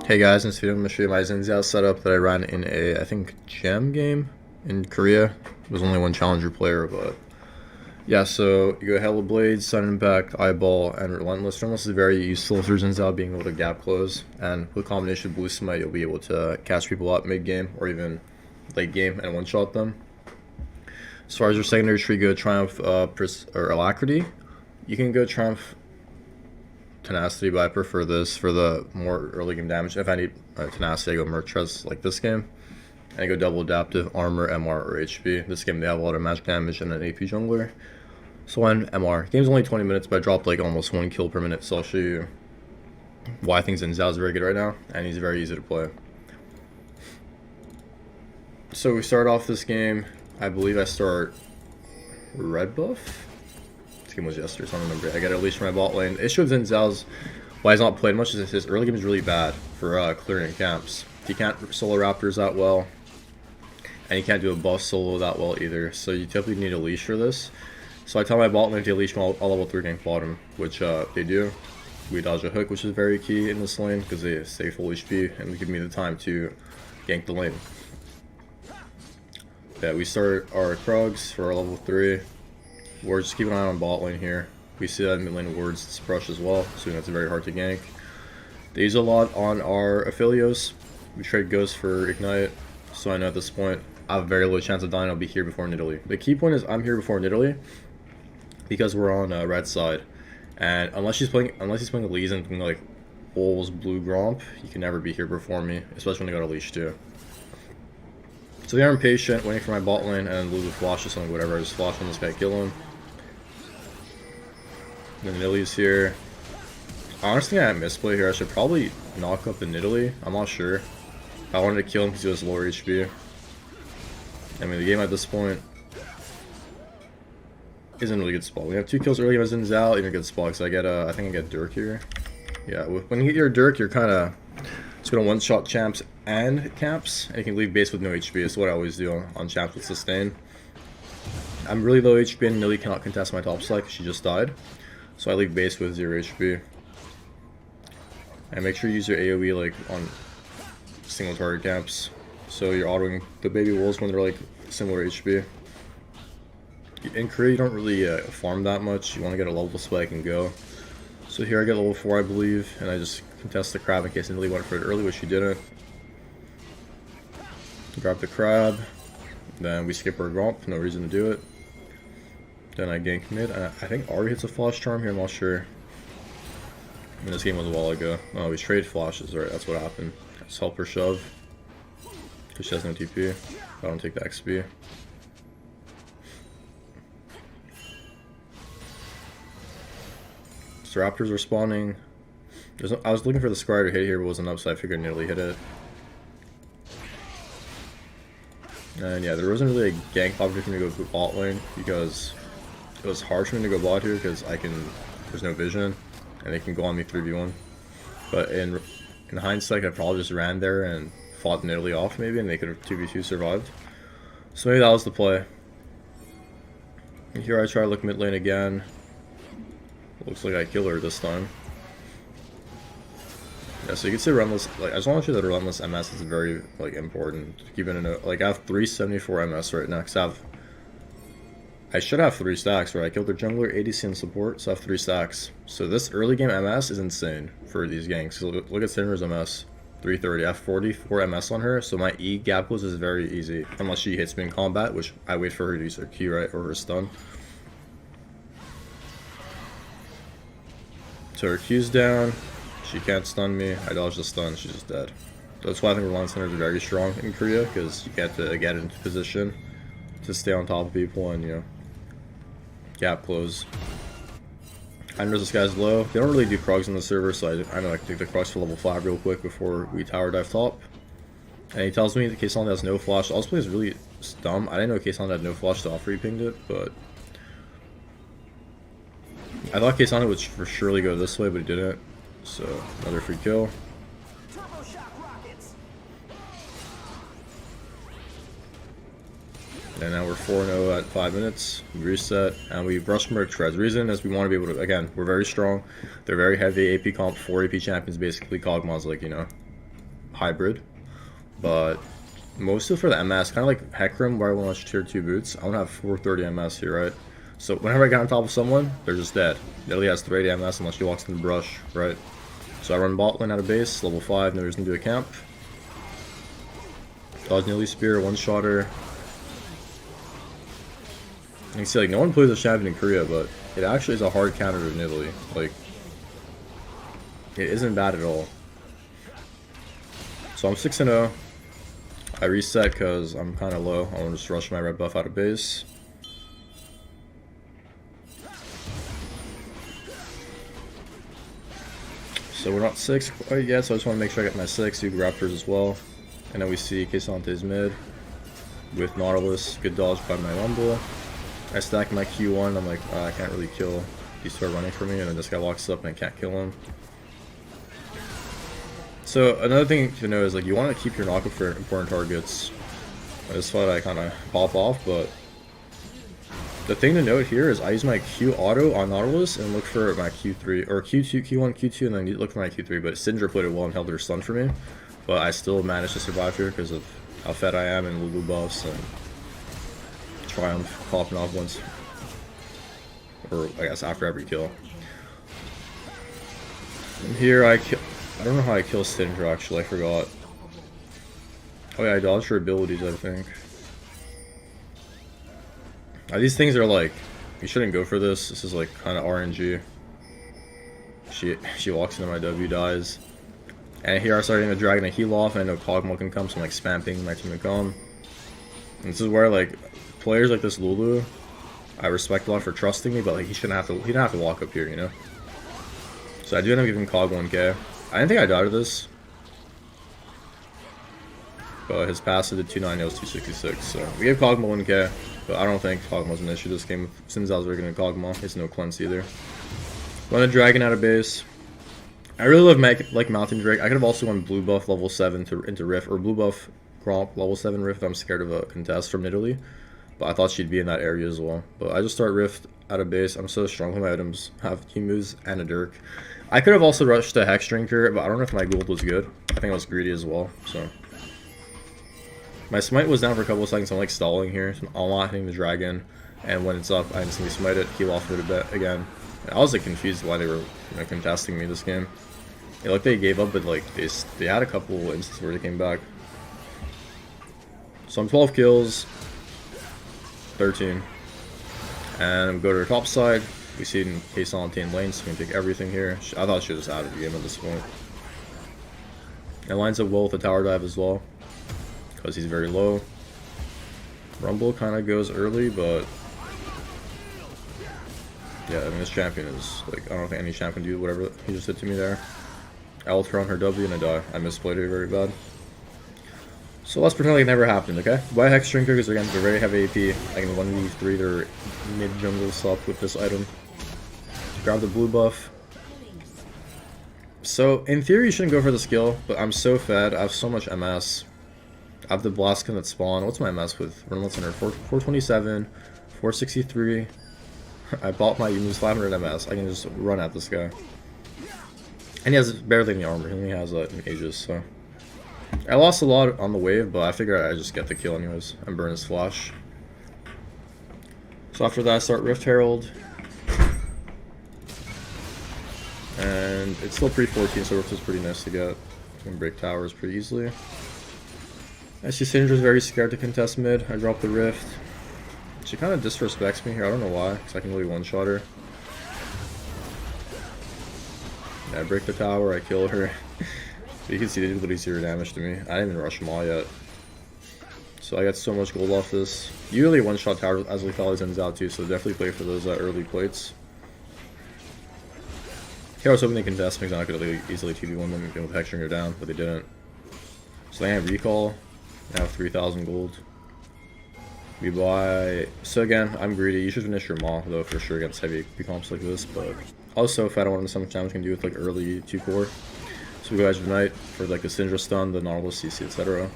Hey guys, in this video I'm going to show you my Xin Zhao setup that I ran in I think, gem game in Korea. It was only one challenger player, but yeah, so you go Hello Blades, Sun Impact, Eyeball, and Relentless. Relentless is very useful for Xin Zhao being able to gap close, and with a combination of Blue Smite, you'll be able to catch people out mid-game or even late game and one-shot them. As far as your secondary tree go, Triumph or Alacrity, you can go Triumph Tenacity, but I prefer this for the more early game damage. If I need Tenacity, I go Mertrez like this game. And I go double adaptive, armor, MR, or HP. This game they have a lot of magic damage and an AP jungler. So on MR, game's only 20 minutes, but I dropped like almost 1 kill per minute, so I'll show you why I think Xin Zhao is very good right now, and he's very easy to play. So we start off this game, I believe I start red buff? Game was yesterday, so I don't remember. I got a leash from my bot lane. The issue with Xin Zhao's why he's not played much is his early game is really bad for clearing camps. He can't solo raptors that well, and he can't do a buff solo that well either. So you typically need a leash for this. So I tell my bot lane to leash all level 3 gank bottom, which they do. We dodge a hook, which is very key in this lane because they stay full HP and give me the time to gank the lane. Yeah, we start our Krugs for our level 3. We're just keeping an eye on bot lane here. We see that in mid lane wards this brush as well, so that's very hard to gank. They use a lot on our Aphelios. We trade Ghost for Ignite, so I know at this point I have a very low chance of dying. I'll be here before Nidalee. The key point is I'm here before Nidalee because we're on red side, and unless he's playing Elise and like Wolves Blue Gromp, he can never be here before me, especially when they got a leash too. So they are impatient, waiting for my bot lane, and Lulu flashes something, whatever. I just flash on this guy, kill him. Then Nidalee's here. Honestly, I misplay here. I should probably knock up the Nidalee. I'm not sure. I wanted to kill him because he was lower HP. I mean, the game at this point isn't a really good spot. We have 2 kills early game as Xin Zhao, even a good spot because I get I think I get Dirk here. Yeah, when you get your Dirk, you're kind of just gonna one-shot champs and camps, and you can leave base with no HP. That's what I always do on champs with sustain. I'm really low HP and Nidalee cannot contest my top side because she just died. So I leave base with 0 HP. And make sure you use your AoE like on single target camps. So you're autoing the baby wolves when they're like similar HP. In Korea you don't really farm that much. You want to get a level spike and go. So here I get level 4 I believe, and I just contest the crab in case Nidalee went for it early, which she didn't. Grab the crab. Then we skip our Gromp, no reason to do it. Then I gank mid. I think Ari hits a flash charm here, I'm not sure. I mean, this game was a while ago. Oh, we trade flashes, right? That's what happened. Let's help her shove. Because she has no TP. I don't take the XP. So Raptors are spawning. I was looking for the Scryer to hit here, but it wasn't up, so I figured Nidalee hit it. And yeah, there wasn't really a gank option for me to go bot lane because it was hard for me to go bot here because there's no vision and they can go on me 3v1. But in hindsight, I probably just ran there and fought Nidalee off maybe, and they could have 2v2 survived. So maybe that was the play. And here I try to look mid lane again. Looks like I kill her this time. Yeah, so you can see Relentless, like, I just want to show that Relentless MS is very, like, important. Keep it in a, like, I have 374 MS right now, because I should have 3 stacks, right? I killed their jungler, ADC, and support, so I have 3 stacks. So this early game MS is insane for these ganks. So look at Cinder's MS, 330. I have 44 MS on her, so my E gap close is very easy, unless she hits me in combat, which I wait for her to use her Q, right, or her stun. So her Q's down. She can't stun me. I dodge the stun. She's just dead. That's why I think Reliance Centers are very strong in Korea, because you get to get into position to stay on top of people and, you know, gap close. I know this guy's low. They don't really do Krugs on the server, so I know I can take the Krugs for level 5 real quick before we tower dive top. And he tells me that Kaysan has no flash. Also, play is really dumb. I didn't know Kaysan had no flash to offer. He pinged it, but I thought Kaysan would for surely go this way, but he didn't. So, another free kill. And now we're 4-0 at 5 minutes. We reset, and we brush Merc Treads. The reason is we want to be able to, again, we're very strong. They're very heavy AP comp, 4 AP champions, basically Kog'Maw's, like, you know, hybrid, but mostly for the MS, kind of like Hecarim where I want to watch tier 2 boots. I want to have 430 MS here, right? So whenever I get on top of someone, they're just dead. It only has 380 MS unless she walks in the brush, right? So I run bot lane out of base, level 5, no reason to do a camp. Dodge Nilly Spear, one-shotter. You can see, like, no one plays this champion in Korea, but it actually is a hard counter to Nilly. Like, it isn't bad at all. So I'm 6-0. I reset because I'm kind of low. I want to just rush my red buff out of base. So we're not 6 quite yet, so I just want to make sure I get my 6. Do Raptors as well. And then we see Kaysante's mid with Nautilus. Good dodge by my Rumble. I stack my Q1. I'm like, I can't really kill. He started running for me, and then this guy walks up and I can't kill him. So another thing to know is, like, you want to keep your knockup for important targets. This fight I kind of pop off, but the thing to note here is I use my Q auto on Nautilus and look for my Q3 or Q2, Q1, Q2, and then look for my Q3. But Syndra played it well and held her stun for me, but I still managed to survive here because of how fed I am and Lulu buffs and Triumph popping off once, or I guess after every kill. And here I don't know how I kill Syndra actually, I forgot. Oh yeah, I dodged her abilities, I think. These things are like, you shouldn't go for this. This is like kind of RNG. She walks into my W, dies. And here I start getting the dragon to heal off, and I know Kog'Maw can come, so I'm like spamming my team to come. And this is where, like, players like this Lulu, I respect a lot for trusting me, but like he didn't have to walk up here, you know? So I do end up giving Cog 1k. I didn't think I died to this. But his passive did 290, it was 266, so we gave Kog'Maw 1k. But I don't think Kog'Maw's an issue this game. Xin Zhao's rigging a Kog'Maw. He has no cleanse either. Run a dragon out of base. I really love like Mountain Drake. I could have also won blue buff level 7 into Rift, or blue buff Gromp level 7 Rift. I'm scared of a contest from Italy, but I thought she'd be in that area as well. But I just start Rift out of base. I'm so strong with my items. Have key moves and a Dirk. I could have also rushed a Hex Drinker, but I don't know if my gold was good. I think I was greedy as well, so. My smite was down for a couple of seconds. I'm like stalling here. So I'm not hitting the dragon, and when it's up, I instantly smite it. Heal off it a bit again. And I was like confused why they were contesting me this game. It looked like they gave up, but like they had a couple instances where they came back. So I'm 12 kills, 13, and go to her top side. We see in Kaysante's in lane, so we can take everything here. I thought she was just out of the game at this point. It lines up well with the tower dive as well, because he's very low. Rumble kind of goes early, but yeah, I mean, this champion is like, I don't think any champion can do whatever he just did to me there. I ult her on her W and I die. I misplayed her very bad. So let's pretend like it never happened, okay? Why Hex Drinker? Because again, they're very heavy AP. I can 1v3 their mid-jungle sup with this item. Grab the blue buff. So, in theory, you shouldn't go for the skill, but I'm so fed. I have so much MS. I have the Blaskin that spawn. What's my MS with? Run Center 427, 463. I bought my Yumi's 500 MS. I can just run at this guy. And he has barely any armor. He only has mages, so. I lost a lot on the wave, but I figured I'd just get the kill anyways and burn his flash. So after that, I start Rift Herald. And it's still pre-14, so Rift is pretty nice to get. You can break towers pretty easily. I see Syndra's very scared to contest mid. I drop the Rift. She kind of disrespects me here. I don't know why, because I can really one-shot her. Yeah, I break the tower, I kill her. So you can see they did literally 0 damage to me. I didn't even rush them all yet. So I got so much gold off this. You really one-shot tower as lethality ends out too, so definitely play for those early plates. Okay, I was hoping they contest me because I could really easily 2v1 them with hexing her down, but they didn't. So they have recall. I have 3,000 gold. We buy. So again, I'm greedy. You should finish your Maw though for sure against heavy comps like this, but also if I don't want to sometimes can do with like early 2 core. So we go Edge of Night for like the Syndra stun, the Nautilus CC, etc.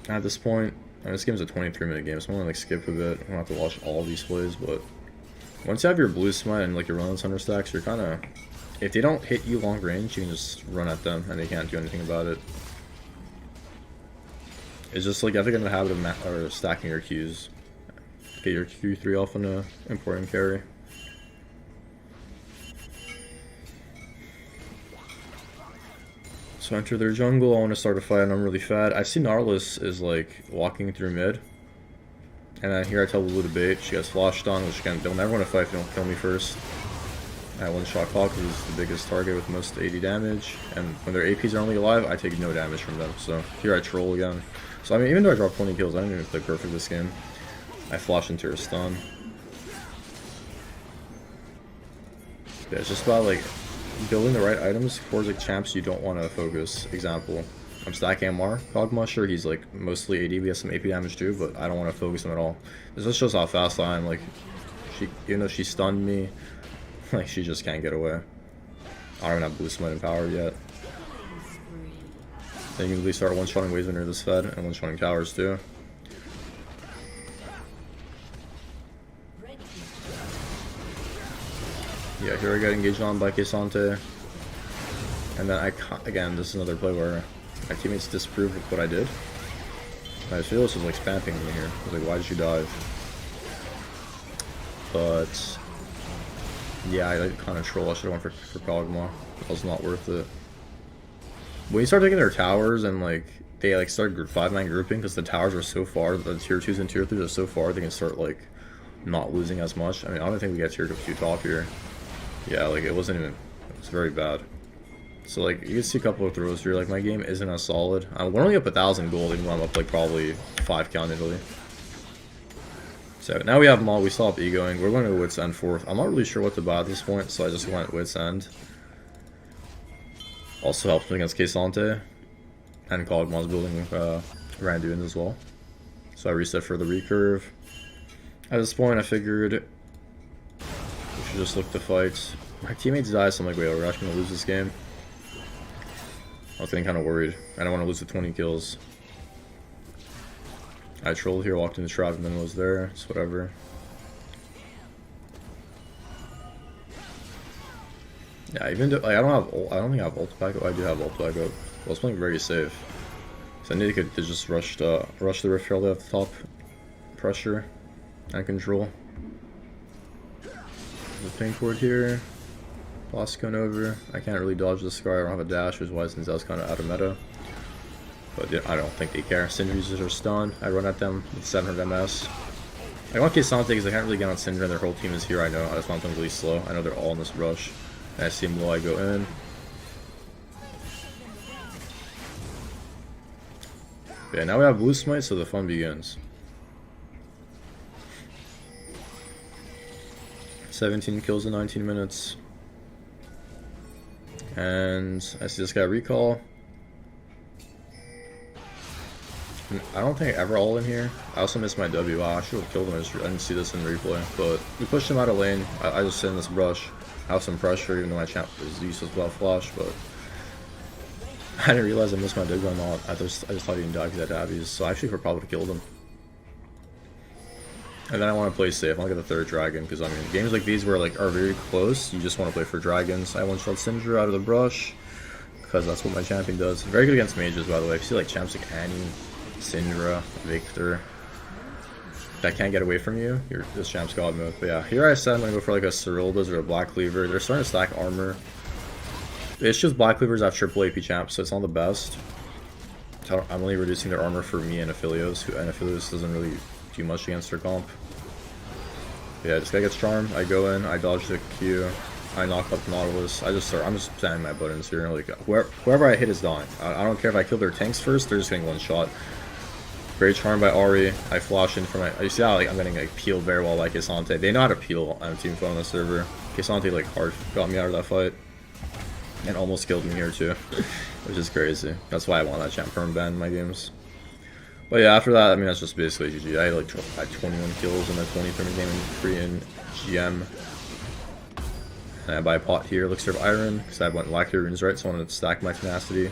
At this point, this game's a 23-minute game, so I'm gonna like skip a bit. I don't have to watch all these plays, but once you have your blue smite and like your Runless Hunter stacks, you're kind of if they don't hit you long range, you can just run at them and they can't do anything about it. It's just like, I think in the habit of or stacking your Qs. Get your Q3 off on a important carry. So enter their jungle, I want to start a fight and I'm really fat. I see Nautilus is like walking through mid. And then here I tell Lulu to bait, she gets flashed on, which again, they'll never want to fight if they don't kill me first. I one-shot Hawk, who's the biggest target with most 80 damage, and when their APs are only alive, I take no damage from them, so here I troll again. So I mean, even though I drop 20 kills, I don't even play perfect this game. I flash into her stun. Yeah, it's just about like building the right items for like champs you don't want to focus. Example, I'm stacking MR. Kog'Maw, sure, he's like mostly AD, he has some AP damage too, but I don't want to focus him at all. This just shows how fast I am, like, even though she stunned me, like, she just can't get away. I don't even have blue smite and power yet. Then you can really start one-shotting waves when you're this fed, and one-shotting towers too. Yeah, here I get engaged on by K'Sante. And then again, this is another play where my teammates disapprove of what I did. I feel this was like spamming me here. I was like, why did you dive? But yeah, I like kind of troll. I should have went for Kog'Maw. It was not worth it. When you start taking their towers and like they like start 5-9 grouping because the towers are so far, the tier 2s and tier 3s are so far, they can start like not losing as much. I mean, I don't think we get tier 2 top here. Yeah, like it wasn't even, it was very bad. So like you can see a couple of throws here. Like my game isn't as solid. We're only up 1,000 gold, even though I'm up like probably 5 count Italy. So now we have Maul, we still have egoing. We're going to Wits End fourth. I'm not really sure what to buy at this point, so I just went Wits End. Also helps me against K'Sante. And Kog'Maw's building Randuin as well. So I reset for the recurve. At this point I figured we should just look to fight. My teammates die, so I'm like, wait, we're actually going to lose this game. I was getting kind of worried. I don't want to lose the 20 kills. I trolled here, walked in the trap, and then was there. It's whatever. Yeah, even though like, I don't think I have ult back up. I do have ult back up. I was playing very safe. So I needed to just rush the rift early at the top. Pressure and control. The pink ward here. Boss going over. I can't really dodge this guy. I don't have a dash, which is why Xin Zhao's kind of out of meta. But yeah, I don't think they care. Syndra users are stunned. I run at them with 700 MS. I want K'Sante because I can't really get on Syndra and their whole team is here, I know. I just want them really slow. I know they're all in this rush. And I see him low, I go in. Yeah, now we have blue smite, so the fun begins. 17 kills in 19 minutes. And I see this guy recall. I don't think I ever all in here. I also missed my W. Wow, I should have killed him. I didn't see this in replay. But we pushed him out of lane. I just sit in this brush. I have some pressure, even though my champ is useless without flash. But I didn't realize I missed my W on all. I just thought he didn't die because I had Abby's. So I actually probably killed him. And then I want to play safe. I want to get the third dragon because I mean games like these where like are very close, you just want to play for dragons. I one-shot Syndra out of the brush because that's what my champion does. Very good against mages, by the way. If you see like champs like ANY, Syndra, Victor that can't get away from you, this champ's god mode. But yeah, here I said I'm gonna go for like a Cyrilda's or a Black Cleaver. They're starting to stack armor. It's just Black Cleavers have triple AP champs, so it's not the best. So I'm only reducing their armor for me and Aphelios, and Aphelios doesn't really do much against her comp. But yeah, this guy gets charmed. I go in, I dodge the Q, I knock up Nautilus. I'm just spamming my buttons here. Like whoever I hit is dying. I don't care if I kill their tanks first; they're just getting one shot. Very charmed by Ahri. I flash in for my. You see how like I'm getting like peeled very well by K'Sante. They know how to peel on team phone on the server. K'Sante like hard got me out of that fight, and almost killed me here too, which is crazy. That's why I want that champ perm ban in my games. But yeah, after that, I mean that's just basically GG. I had like 21 kills in the 23rd game in Korean GM. And I buy a pot here, Elixir of Iron, because I went Lacquer Runes, right? So I wanted to stack my tenacity.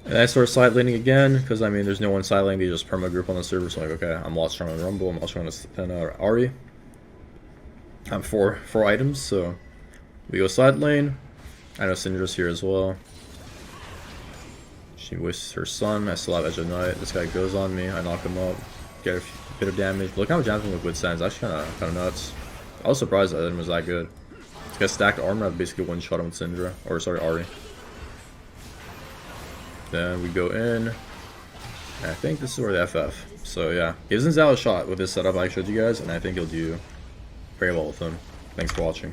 And I start side laning again, because I mean, there's no one side laning, they just perma group on the server. So I'm like, okay, I'm lost strong on Rumble, I'm lost strong on Ahri. I'm four items, so We go side lane. I know Syndra's here as well. She wastes her son. I still have Edge of Night. This guy goes on me. I knock him up. Get a bit of damage. Look how much damage with Withstand is actually kind of nuts. I was surprised that it was that good. This guy stacked armor. I basically one shot him with Syndra. Or sorry, Ahri. Then we go in. And I think this is where the FF. So yeah, give Xin Zhao a shot with this setup I showed you guys, and I think he'll do very well with him. Thanks for watching.